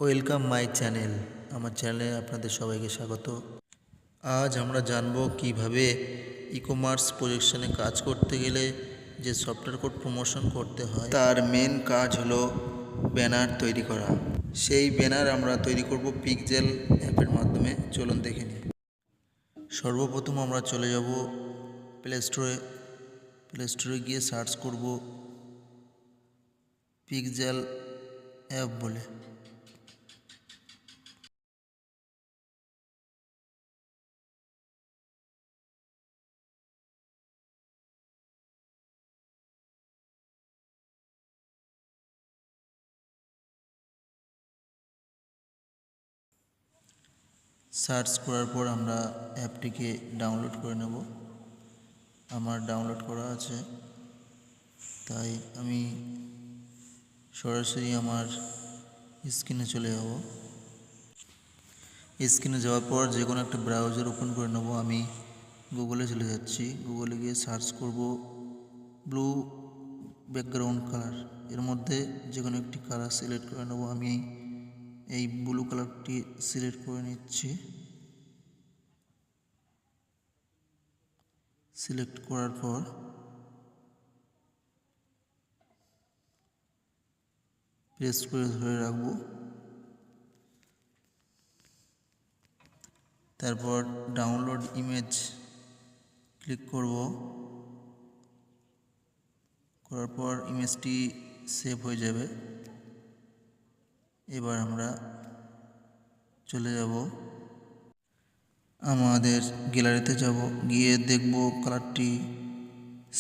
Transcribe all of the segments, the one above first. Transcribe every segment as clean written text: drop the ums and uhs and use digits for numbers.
Welcome my channel. আমার চ্যানেলে আপনাদের সবাইকে স্বাগত। আজ আমরা জানব কিভাবে ই কমার্স প্রজেকশনে কাজ করতে গেলে যে সফটওয়্যার কোড প্রমোশন করতে হয় তার মেন কাজ হলো ব্যানার তৈরি করা। সেই ব্যানার আমরা তৈরি করব পিক্সেল অ্যাপের মাধ্যমে। চলুন দেখে নিই। সর্বপ্রথম আমরা চলে যাব প্লে স্টোরে গিয়ে সার্চ করব পিক্সেল অ্যাপ বলে। সার্চ করার পর আমরা অ্যাপটিকে ডাউনলোড করে নেব। আমার ডাউনলোড করা আছে, তাই আমি সরাসরি আমার স্ক্রিনে চলে যাব। স্ক্রিনে যাওয়ার পর যে কোনো একটা ব্রাউজার ওপেন করে নেব। আমি গুগলে চলে যাচ্ছি। গুগলে গিয়ে সার্চ করব ব্লু ব্যাকগ্রাউন্ড কালার। এর মধ্যে যে কোনো একটি কালার সিলেক্ট করে নেব। আমি এই ব্লু কালারটি সিলেক্ট করে নিচ্ছি। সিলেক্ট করার পর প্রেস করে ধরে রাখবো। তারপর ডাউনলোড ইমেজ ক্লিক করব। করার পর ইমেজটি সেভ হয়ে যাবে। এবার আমরা চলে যাব আমাদের গ্যালারিতে, যাব গিয়ে দেখব কালারটি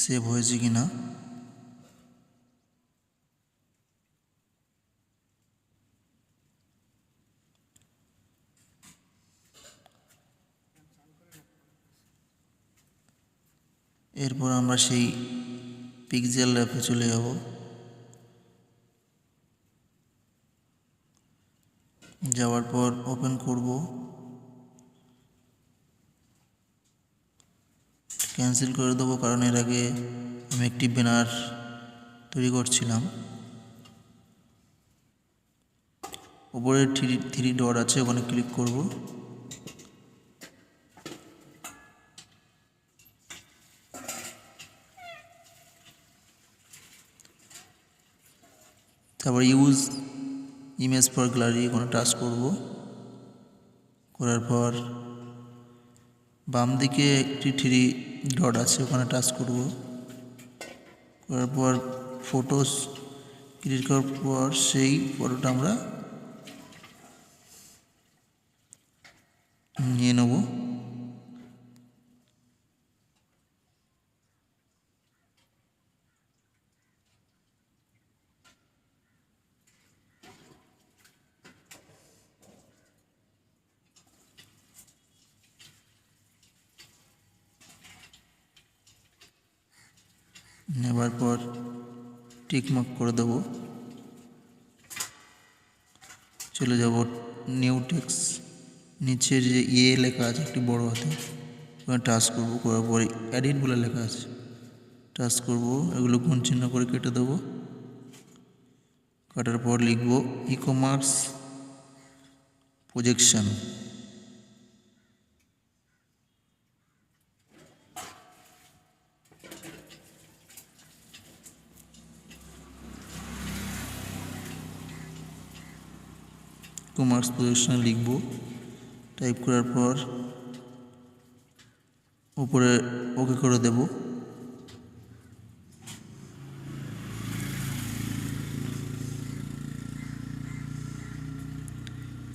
সেভ হয়েছে কিনা। এরপর আমরা সেই পিক্সেল অ্যাপে চলে যাব। যাওয়ার পর ওপেন করব। ক্যান্সেল করে দেবো, কারণ এর আগে আমি একটি ব্যানার তৈরি করছিলাম। উপরে থ্রি ডট আছে, ওখানে ক্লিক করব। তারপর ইউজ ইমেজ ফর গ্যালারি, ওখানে টাচ করব। করার পর বাম দিকে একটি থ্রি ডট আছে, ওখানে টাচ করব। করার পর ফটোস ক্লিক করার পর সেই ফটোটা আমরা নিয়ে নেব। নেবার পর টিকমার্ক করে দেব। চলে যাব নিউ টেক্সট, নিচের যে লেখা আছে একটি বড় হাতে, ওখানে টাচ করব। করার পরে এডিট বলে লেখা আছে, টাচ করব। এগুলো গুণ চিহ্ন করে কেটে দেবো। কাটার পর লিখব e commerce projection. Commerce projection লিখব। টাইপ করার পর উপরে ওকে করে দেব।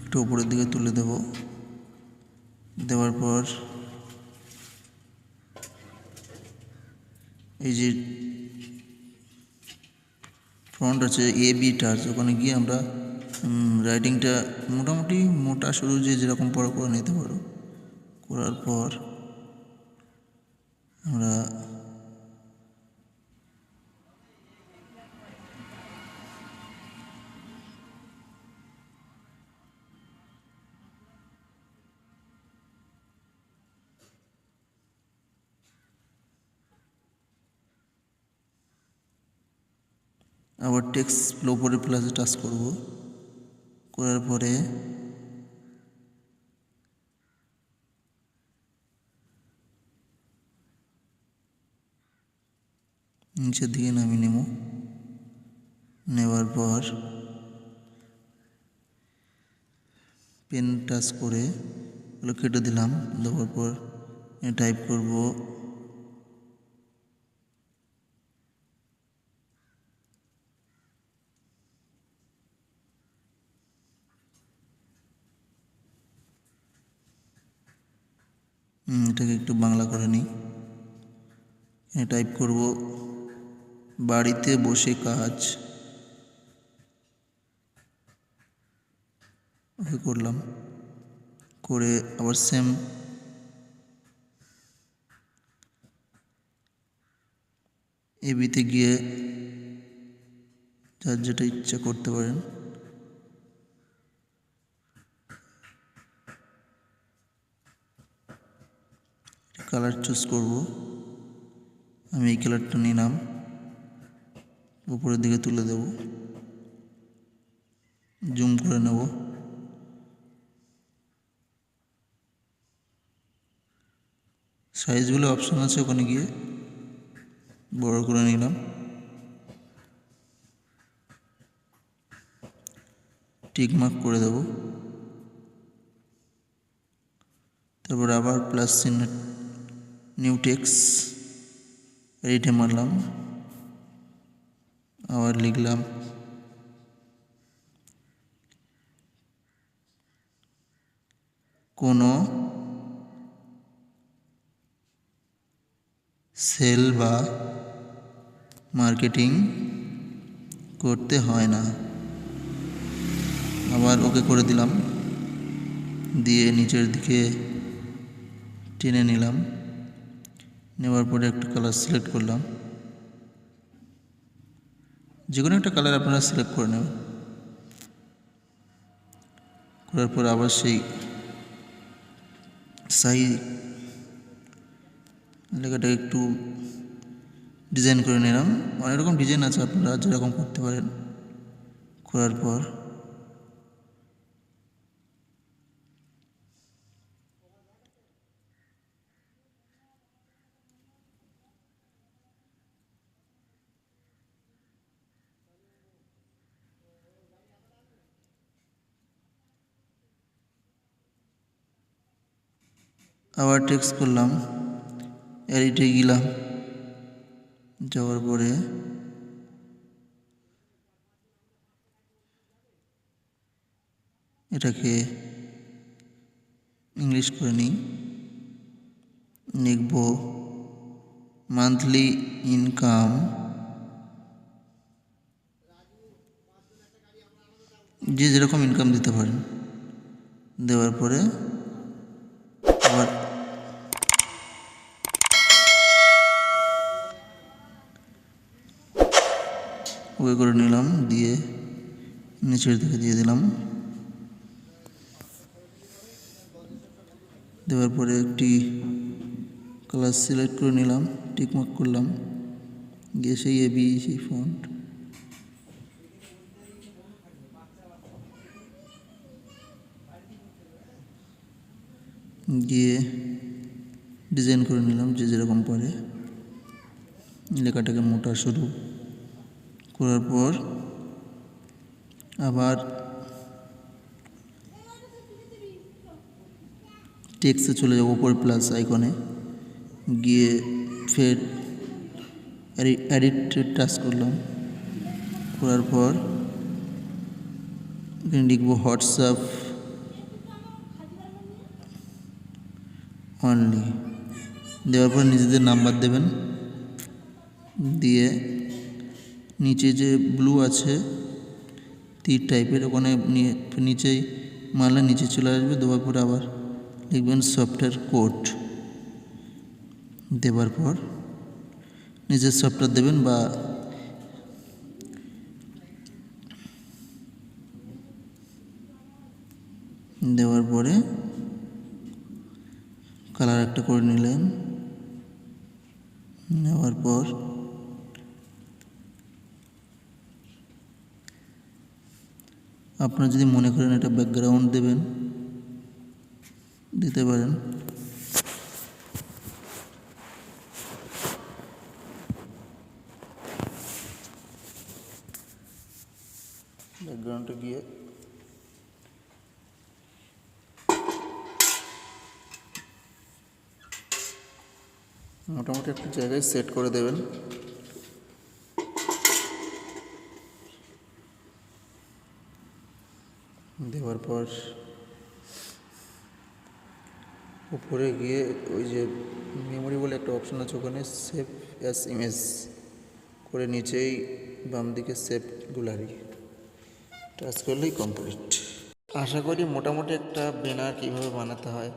একটু উপরের দিকে তুলে দেব। দেওয়ার পর এই যে ফ্রন্ট আছে বি টাচ, ওখানে গিয়ে আমরা রাইটিংটা মোটামুটি মোটা সরু যে যেরকম বড় করে নিতে পারো। করার পর আমরা আবার টেক্সট উপরে প্লাসে টাচ করব। করার পরে নিচের দিকে নামিয়ে নেব। নেওয়ার পর পেন টাচ করে ওগুলো কেটে দিলাম। দেওয়ার পর টাইপ করব এটাকে একটু বাংলা করে নিই। টাইপ করব বাড়িতে বসে কাজ। ওকে করলাম। করে আবার সেম এবিতে গিয়ে যার যেটা ইচ্ছা করতে পারেন। কালার চুজ করব। আমি এই কালারটা নিলাম, উপরের দিকে তুলে দেব, জুম করে নেব। সাইজগুলো অপশন আছে, ওখানে গিয়ে বড় করে নিলাম। টিক মার্ক করে দেব। তারপর আবার প্লাস চিহ্ন, নিউ টেক্সট এডিটে মারলাম। আবার লিখলাম কোনো সেল বা মার্কেটিং করতে হয় না। আবার ওকে করে দিলাম। দিয়ে নিচের দিকে টেনে নিলাম। নেওয়ার পরে একটা কালার সিলেক্ট করলাম। যে কোনো একটা কালার আপনারা সিলেক্ট করে নেবেন। করার পর আবার সেই লেখাটা একটু ডিজাইন করে নিলাম। অনেক রকম ডিজাইন আছে, আপনারা যেরকম করতে পারেন। করার পর আবার টেক্সট করলাম, এডিটে গেলাম। যাওয়ার পরে এটাকে ইংলিশ করে নিই। লিখব মান্থলি ইনকাম, যে যেরকম ইনকাম দিতে পারেন। দেওয়ার পরে আবার ওকে করে নিলাম। দিয়ে নিচের দিকে দিয়ে দিলাম। দেওয়ার পরে একটি কালার সিলেক্ট করে নিলাম, টিকমার্ক করলাম। গিয়ে সেই এবি, সেই ফন্ট গিয়ে ডিজাইন করে নিলাম, যে যেরকম পারে। লেখাটাকে মোটা শুরু করার পর আবার টেক্সটে চলে যাব, উপর প্লাস আইকনে গিয়ে ফের এডিট টাচ করলাম। করার পর এখানে লিখব হোয়াটসঅ্যাপ অনলি। দেওয়ার পর নিজেদের নাম্বার দেবেন। দিয়ে নিচে যে ব্লু আছে তীর টাইপের, ওখানে নিচেই মারলে নিচে চলে আসবে। দেওয়ার পর আবার লিখবেন সফটওয়্যার কোড। দেওয়ার পর নিজের সফটওয়্যার দেবেন, বা দেওয়ার পরে কালার একটা করে নিলেন। নেওয়ার পর আপনারা যদি মনে করেন এটা ব্যাকগ্রাউন্ড দেবেন, দিতে পারেন। ব্যাকগ্রাউন্ডে গিয়ে মোটামুটি একটা জায়গায় সেট করে দেবেন। দেওয়ার পর উপরে গিয়ে ওই যে মেমোরি বলে একটা অপশন আছে, ওখানে সেভ অ্যাজ ইমেজ করে নিচেই বাম দিকে সেভ গ্যালারি টাচ করলেই কমপ্লিট। আশা করি মোটামুটি একটা ব্যানার কীভাবে বানাতে হয়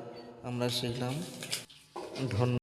আমরা শিখলাম। ধন্যবাদ।